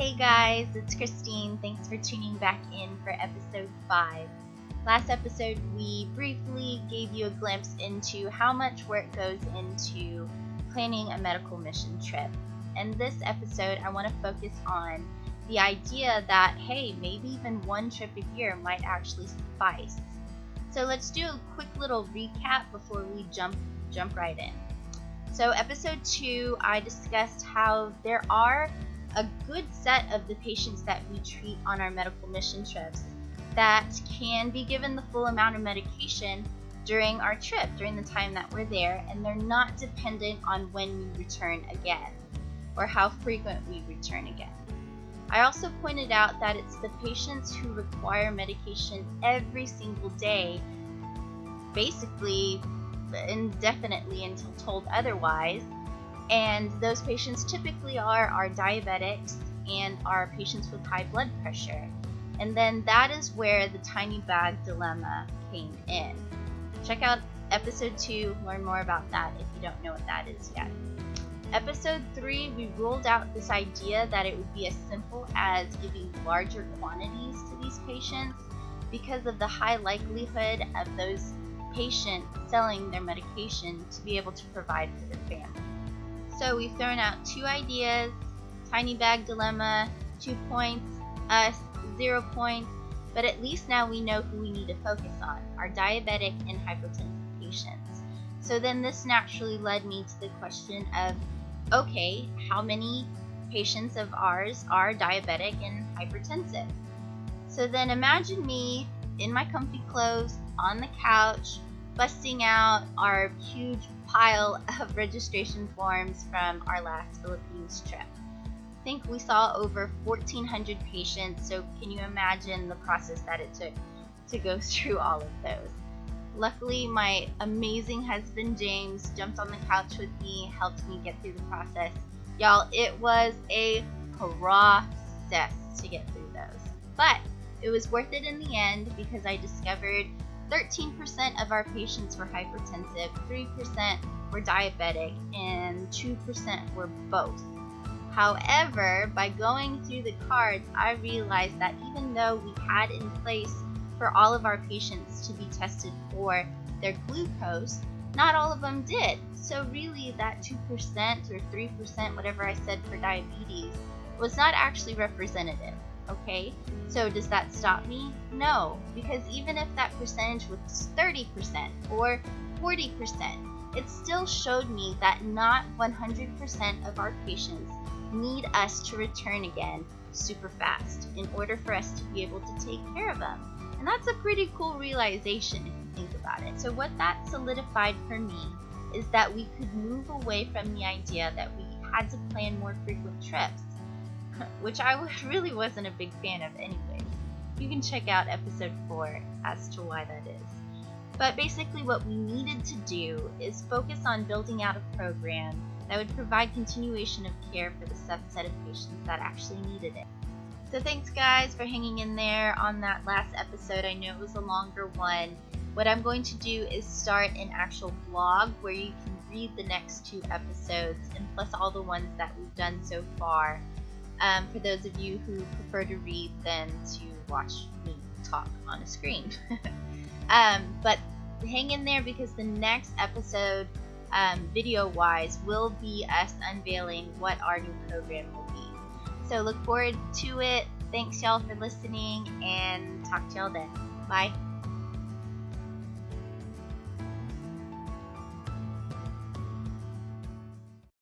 Hey guys, it's Christine. Thanks for tuning back in for episode 5. Last episode, we briefly gave you a glimpse into how much work goes into planning a medical mission trip. And this episode, I want to focus on the idea that, hey, maybe even one trip a year might actually suffice. So let's do a quick little recap before we jump right in. So episode 2, I discussed how there are a good set of the patients that we treat on our medical mission trips that can be given the full amount of medication during our trip, during the time that we're there, and they're not dependent on when we return again or how frequent we return again. I also pointed out that it's the patients who require medication every single day, basically indefinitely until told otherwise, and those patients typically are our diabetics and our patients with high blood pressure. And then that is where the tiny bag dilemma came in. Check out episode 2, learn more about that if you don't know what that is yet. Episode 3, we ruled out this idea that it would be as simple as giving larger quantities to these patients because of the high likelihood of those patients selling their medication to be able to provide for their family. So we've thrown out 2 ideas, tiny bag dilemma, 2 points, us 0 points, but at least now we know who we need to focus on, our diabetic and hypertensive patients. So then this naturally led me to the question of, okay, how many patients of ours are diabetic and hypertensive? So then imagine me in my comfy clothes on the couch, busting out our huge pile of registration forms from our last Philippines trip. I think we saw over 1,400 patients, so can you imagine the process that it took to go through all of those? Luckily, my amazing husband James jumped on the couch with me, helped me get through the process. Y'all, it was a process to get through those. But it was worth it in the end because I discovered 13% of our patients were hypertensive, 3% were diabetic, and 2% were both. However, by going through the cards, I realized that even though we had in place for all of our patients to be tested for their glucose, not all of them did. So really that 2% or 3%, whatever I said for diabetes, was not actually representative. Okay, so does that stop me? No, because even if that percentage was 30% or 40%, it still showed me that not 100% of our patients need us to return again super fast in order for us to be able to take care of them. And that's a pretty cool realization if you think about it. So what that solidified for me is that we could move away from the idea that we had to plan more frequent trips, which I really wasn't a big fan of anyways. You can check out episode 4 as to why that is. But basically what we needed to do is focus on building out a program that would provide continuation of care for the subset of patients that actually needed it. So thanks guys for hanging in there on that last episode. I know it was a longer one. What I'm going to do is start an actual blog where you can read the next 2 episodes and plus all the ones that we've done so far. For those of you who prefer to read than to watch me talk on a screen. But hang in there because the next episode, video-wise, will be us unveiling what our new program will be. So look forward to it. Thanks y'all for listening and talk to y'all then. Bye.